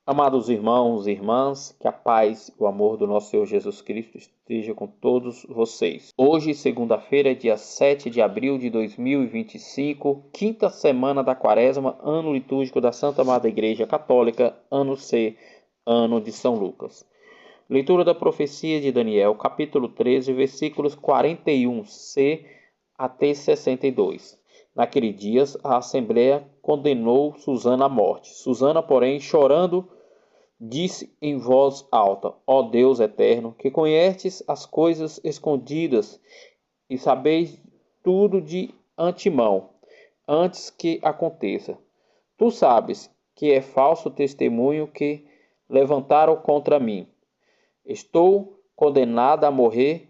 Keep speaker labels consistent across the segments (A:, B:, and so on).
A: Amados irmãos e irmãs, que a paz e o amor do nosso Senhor Jesus Cristo esteja com todos vocês. Hoje, segunda-feira, dia 7 de abril de 2025, quinta semana da Quaresma, ano litúrgico da Santa Amada Igreja Católica, ano C, ano de São Lucas. Leitura da profecia de Daniel, capítulo 13, versículos 41c até 62. Naqueles dias, a Assembleia condenou Susana à morte. Susana, porém, chorando, disse em voz alta: Ó Deus eterno, que conheces as coisas escondidas e sabeis tudo de antemão, antes que aconteça. Tu sabes que é falso testemunho que levantaram contra mim. Estou condenada a morrer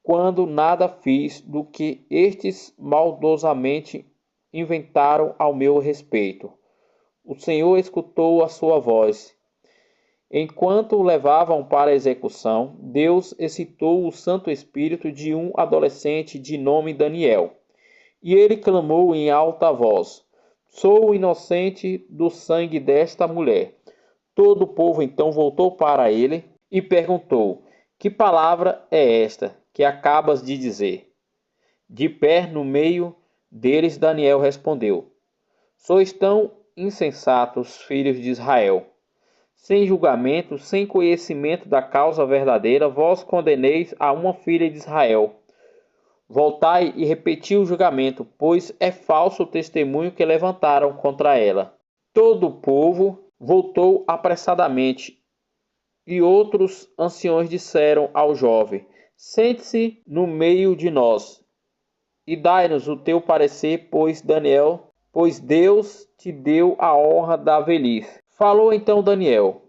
A: quando nada fiz do que estes maldosamente inventaram ao meu respeito. O Senhor escutou a sua voz. Enquanto o levavam para a execução, Deus excitou o Santo Espírito de um adolescente de nome Daniel. E ele clamou em alta voz: Sou inocente do sangue desta mulher. Todo o povo então voltou para ele e perguntou: Que palavra é esta que acabas de dizer? De pé no meio deles, Daniel respondeu: Sois tão insensatos, filhos de Israel. Sem julgamento, sem conhecimento da causa verdadeira, vós condeneis a uma filha de Israel. Voltai e repeti o julgamento, pois é falso o testemunho que levantaram contra ela. Todo o povo voltou apressadamente, e outros anciões disseram ao jovem: Sente-se no meio de nós, e dai-nos o teu parecer, pois Deus te deu a honra da velhice. Falou então Daniel: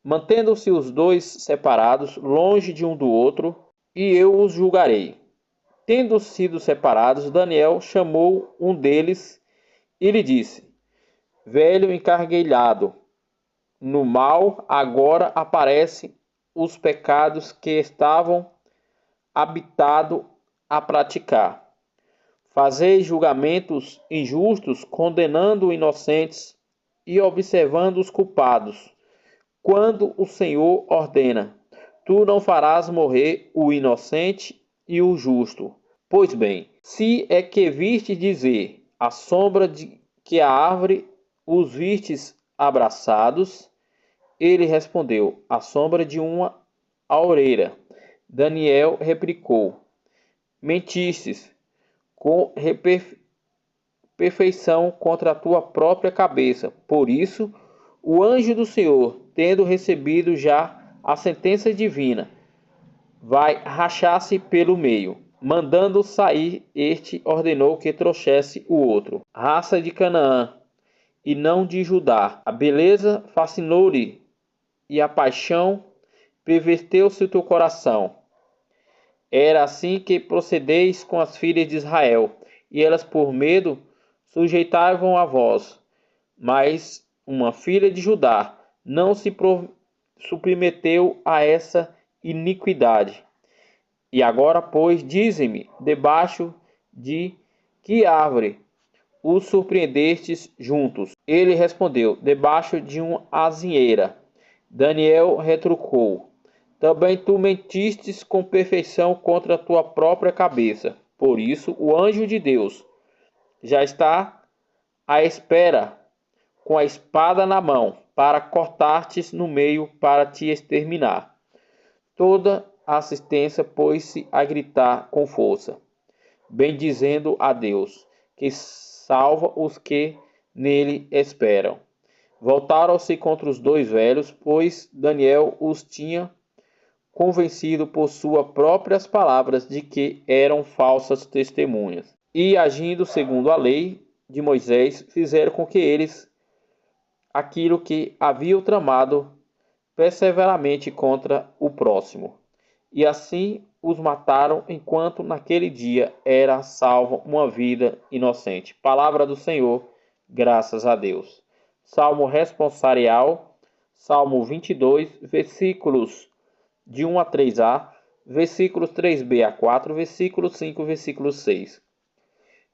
A: Mantendo-se os dois separados, longe de um do outro, e eu os julgarei. Tendo sido separados, Daniel chamou um deles e lhe disse: Velho encargueilhado, no mal agora aparecem os pecados que estavam habitado a praticar. Fazeis julgamentos injustos, condenando inocentes e observando os culpados. Quando o Senhor ordena, tu não farás morrer o inocente e o justo. Pois bem, se é que viste dizer, à sombra de que a árvore os vistes abraçados, ele respondeu, à sombra de uma aureira. Daniel replicou, mentistes com perfeição contra a tua própria cabeça. Por isso, o anjo do Senhor, tendo recebido já a sentença divina, vai rachar-se pelo meio. Mandando sair este, ordenou que trouxesse o outro, raça de Canaã, e não de Judá. A beleza fascinou-lhe, e a paixão perverteu-se o teu coração. Era assim que procedeis com as filhas de Israel, e elas por medo sujeitavam a vós. Mas uma filha de Judá não se submeteu a essa iniquidade. E agora, pois, dize-me, debaixo de que árvore os surpreendestes juntos? Ele respondeu, debaixo de uma azinheira. Daniel retrucou, também tu mentistes com perfeição contra a tua própria cabeça. Por isso, o anjo de Deus já está à espera, com a espada na mão, para cortar-te no meio, para te exterminar. Toda a assistência pôs-se a gritar com força, bendizendo a Deus, que salva os que nele esperam. Voltaram-se contra os dois velhos, pois Daniel os tinha convencido por suas próprias palavras de que eram falsas testemunhas. E, agindo segundo a lei de Moisés, fizeram com que eles aquilo que haviam tramado perseveramente contra o próximo. E assim os mataram, enquanto naquele dia era salva uma vida inocente. Palavra do Senhor, graças a Deus. Salmo responsorial, Salmo 22, versículos de 1 a 3a, versículos 3b a 4, versículo 5, versículo 6.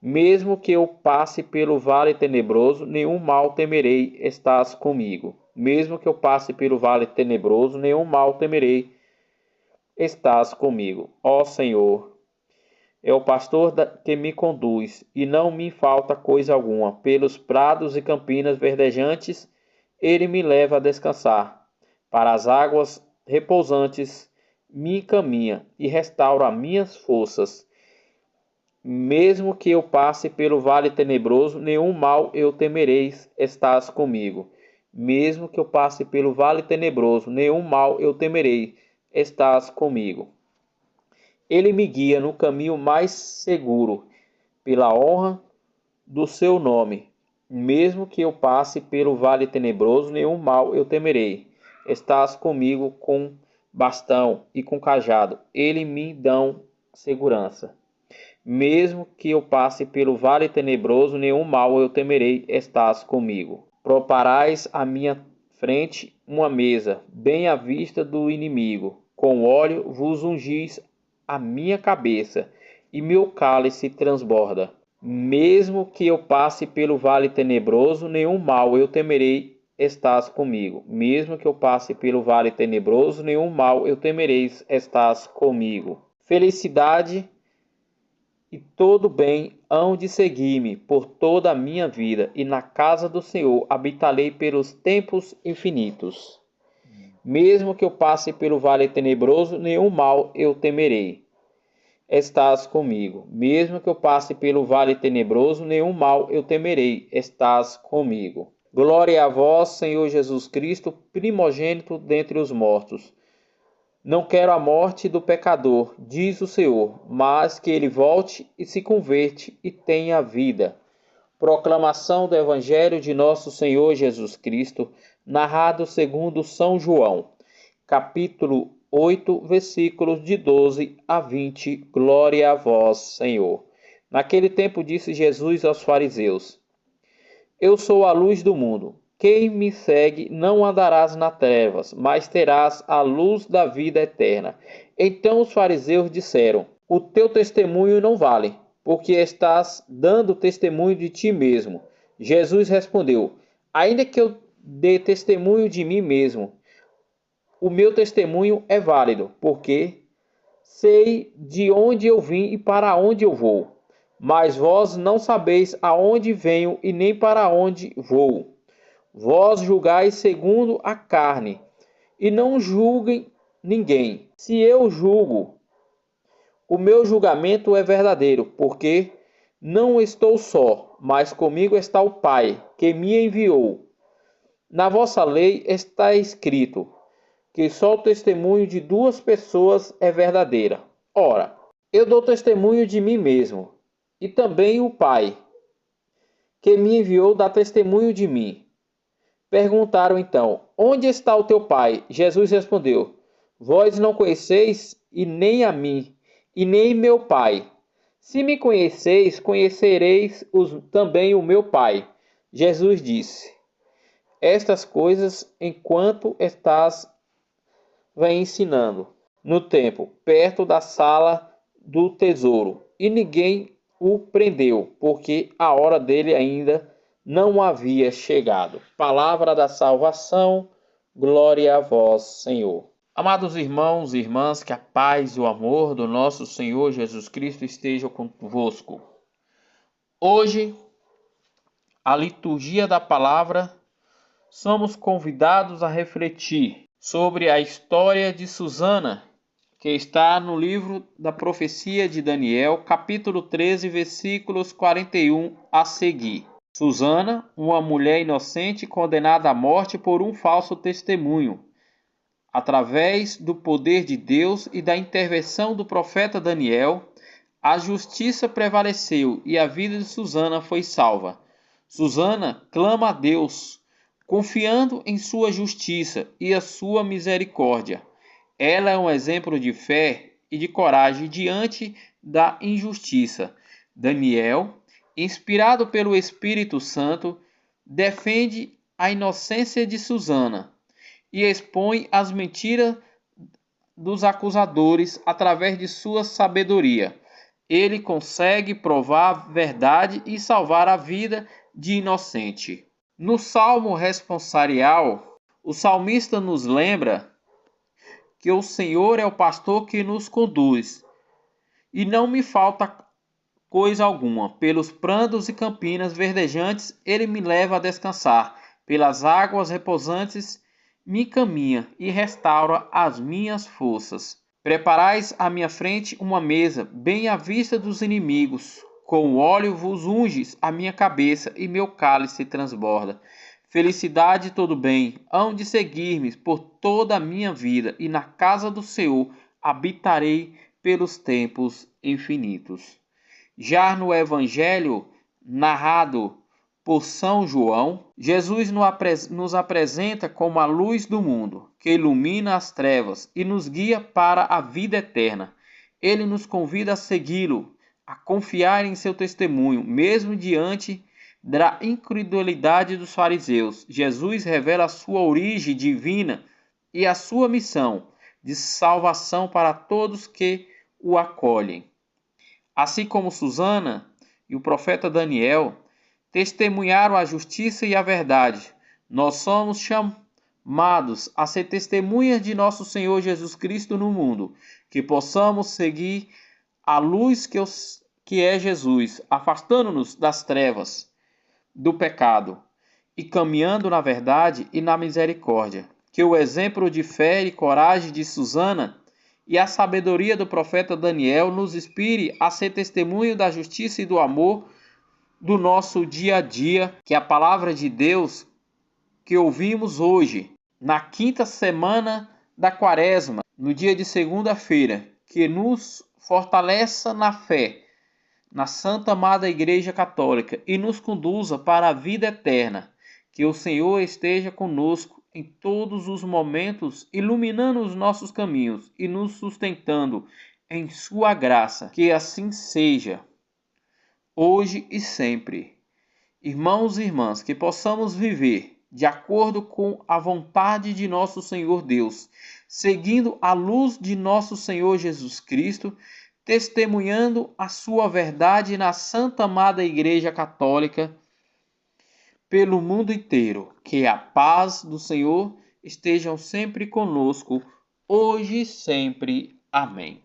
A: Mesmo que eu passe pelo vale tenebroso, nenhum mal temerei, estás comigo. Mesmo que eu passe pelo vale tenebroso, nenhum mal temerei. Estás comigo. Ó Senhor, é o pastor que me conduz, e não me falta coisa alguma. Pelos prados e campinas verdejantes, ele me leva a descansar. Para as águas repousantes me encaminha e restaura minhas forças. Mesmo que eu passe pelo vale tenebroso, nenhum mal eu temerei, estás comigo. Mesmo que eu passe pelo vale tenebroso, nenhum mal eu temerei, estás comigo. Ele me guia no caminho mais seguro, pela honra do seu nome. Mesmo que eu passe pelo vale tenebroso, nenhum mal eu temerei. Estás comigo com bastão e com cajado. Ele me dão segurança. Mesmo que eu passe pelo vale tenebroso, nenhum mal eu temerei, estás comigo. Preparais à minha frente uma mesa, bem à vista do inimigo. Com óleo vos ungis a minha cabeça, e meu cálice transborda. Mesmo que eu passe pelo vale tenebroso, nenhum mal eu temerei, estás comigo. Mesmo que eu passe pelo vale tenebroso, nenhum mal eu temerei, estás comigo. Felicidade e todo bem hão de seguir-me por toda a minha vida, e na casa do Senhor habitarei pelos tempos infinitos. Mesmo que eu passe pelo vale tenebroso, nenhum mal eu temerei. Estás comigo. Mesmo que eu passe pelo vale tenebroso, nenhum mal eu temerei. Estás comigo. Glória a vós, Senhor Jesus Cristo, primogênito dentre os mortos. Não quero a morte do pecador, diz o Senhor, mas que ele volte e se converte e tenha vida. Proclamação do Evangelho de nosso Senhor Jesus Cristo, narrado segundo São João, capítulo 8, versículos de 12 a 20. Glória a vós, Senhor. Naquele tempo disse Jesus aos fariseus: Eu sou a luz do mundo. Quem me segue não andarás nas trevas, mas terás a luz da vida eterna. Então os fariseus disseram: O teu testemunho não vale, porque estás dando testemunho de ti mesmo. Jesus respondeu: Ainda que eu dê testemunho de mim mesmo, o meu testemunho é válido, porque sei de onde eu vim e para onde eu vou. Mas vós não sabeis aonde venho e nem para onde vou. Vós julgais segundo a carne, e não julguem ninguém. Se eu julgo, o meu julgamento é verdadeiro, porque não estou só, mas comigo está o Pai, que me enviou. Na vossa lei está escrito que só o testemunho de duas pessoas é verdadeira. Ora, eu dou testemunho de mim mesmo, e também o Pai, que me enviou, dá testemunho de mim. Perguntaram então: Onde está o teu pai? Jesus respondeu: Vós não conheceis, e nem a mim, e nem meu pai. Se me conheceis, conhecereis também o meu pai. Jesus disse: Estas coisas enquanto estás ensinando no templo, perto da sala do tesouro, e ninguém o prendeu, porque a hora dele ainda não havia chegado. Palavra da salvação, glória a vós, Senhor. Amados irmãos e irmãs, que a paz e o amor do nosso Senhor Jesus Cristo estejam convosco. Hoje, a liturgia da palavra, somos convidados a refletir sobre a história de Susana, que está no livro da profecia de Daniel, capítulo 13, versículos 41 a seguir. Susana, uma mulher inocente condenada à morte por um falso testemunho. Através do poder de Deus e da intervenção do profeta Daniel, a justiça prevaleceu e a vida de Susana foi salva. Susana clama a Deus, confiando em sua justiça e a sua misericórdia. Ela é um exemplo de fé e de coragem diante da injustiça. Daniel, inspirado pelo Espírito Santo, defende a inocência de Susana e expõe as mentiras dos acusadores através de sua sabedoria. Ele consegue provar a verdade e salvar a vida de inocente. No Salmo responsorial, O salmista nos lembra que o Senhor é o pastor que nos conduz, e não me falta coisa alguma. Pelos prados e campinas verdejantes ele me leva a descansar. Pelas águas repousantes me encaminha e restaura as minhas forças. Preparais à minha frente uma mesa, bem à vista dos inimigos. Com óleo vos unges a minha cabeça e meu cálice transborda. Felicidade e todo bem hão de seguir-me por toda a minha vida, e na casa do Senhor habitarei pelos tempos infinitos. Já no Evangelho narrado por São João, Jesus nos apresenta como a luz do mundo, que ilumina as trevas e nos guia para a vida eterna. Ele nos convida a segui-lo, a confiar em seu testemunho, mesmo diante da incredulidade dos fariseus. Jesus revela a sua origem divina e a sua missão de salvação para todos que o acolhem. Assim como Susana e o profeta Daniel testemunharam a justiça e a verdade, nós somos chamados a ser testemunhas de nosso Senhor Jesus Cristo no mundo, que possamos seguir a luz que é Jesus, afastando-nos das trevas, do pecado e caminhando na verdade e na misericórdia. Que o exemplo de fé e coragem de Susana e a sabedoria do profeta Daniel nos inspire a ser testemunho da justiça e do amor do nosso dia a dia, que a palavra de Deus que ouvimos hoje, na quinta semana da Quaresma, no dia de segunda-feira, que nos fortaleça na fé, na Santa Amada Igreja Católica e nos conduza para a vida eterna. Que o Senhor esteja conosco em todos os momentos, iluminando os nossos caminhos e nos sustentando em sua graça. Que assim seja, hoje e sempre. Irmãos e irmãs, que possamos viver de acordo com a vontade de nosso Senhor Deus, seguindo a luz de nosso Senhor Jesus Cristo, testemunhando a sua verdade na Santa Amada Igreja Católica pelo mundo inteiro. Que a paz do Senhor esteja sempre conosco, hoje e sempre. Amém.